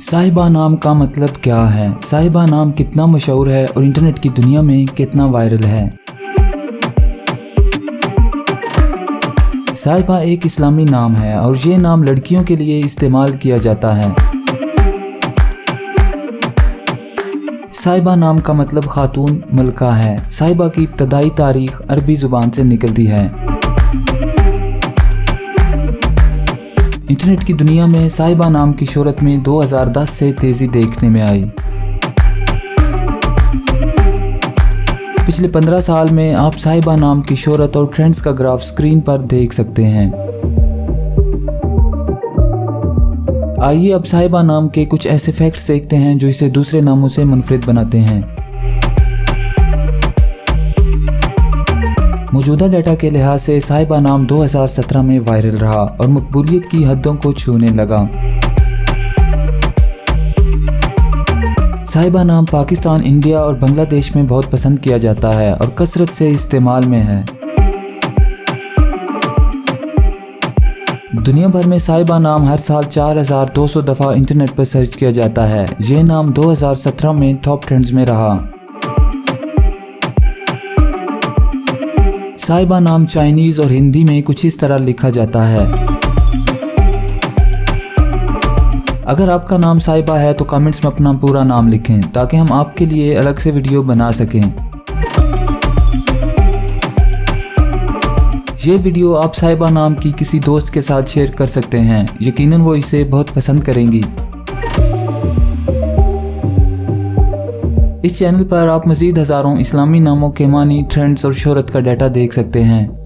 साहिबा नाम का मतलब क्या है? साहिबा नाम कितना मशहूर है और इंटरनेट की दुनिया में कितना वायरल है? साहिबा एक इस्लामी नाम है और ये नाम लड़कियों के लिए इस्तेमाल किया जाता है। साहिबा नाम का मतलब खातून मलका है। साहिबा की इब्तदाई तारीख अरबी ज़ुबान से निकलती है। इंटरनेट की दुनिया में साहिबा नाम की शोहरत में 2010 से तेज़ी देखने में आई। पिछले 15 साल में आप साहिबा नाम की शोहरत और ट्रेंड्स का ग्राफ स्क्रीन पर देख सकते हैं। आइए अब साहिबा नाम के कुछ ऐसे फैक्ट्स देखते हैं जो इसे दूसरे नामों से मुनफरिद बनाते हैं। मौजूदा डाटा के लिहाज से साहिबा नाम 2017 में वायरल रहा और मकबूलियत की हदों को छूने लगा। साहिबा नाम पाकिस्तान, इंडिया और बांग्लादेश में बहुत पसंद किया जाता है और कसरत से इस्तेमाल में है। दुनिया भर में साहिबा नाम हर साल 4200 दफ़ा इंटरनेट पर सर्च किया जाता है। ये नाम 2017 में टॉप ट्रेंड्स में रहा। साहिबा नाम चाइनीज़ और हिंदी में कुछ इस तरह लिखा जाता है। अगर आपका नाम साहिबा है तो कमेंट्स में अपना पूरा नाम लिखें ताकि हम आपके लिए अलग से वीडियो बना सकें। ये वीडियो आप साहिबा नाम की किसी दोस्त के साथ शेयर कर सकते हैं। यकीनन वो इसे बहुत पसंद करेंगी। इस चैनल पर आप मज़ीद हज़ारों इस्लामी नामों के मानी, ट्रेंड्स और शोहरत का डाटा देख सकते हैं।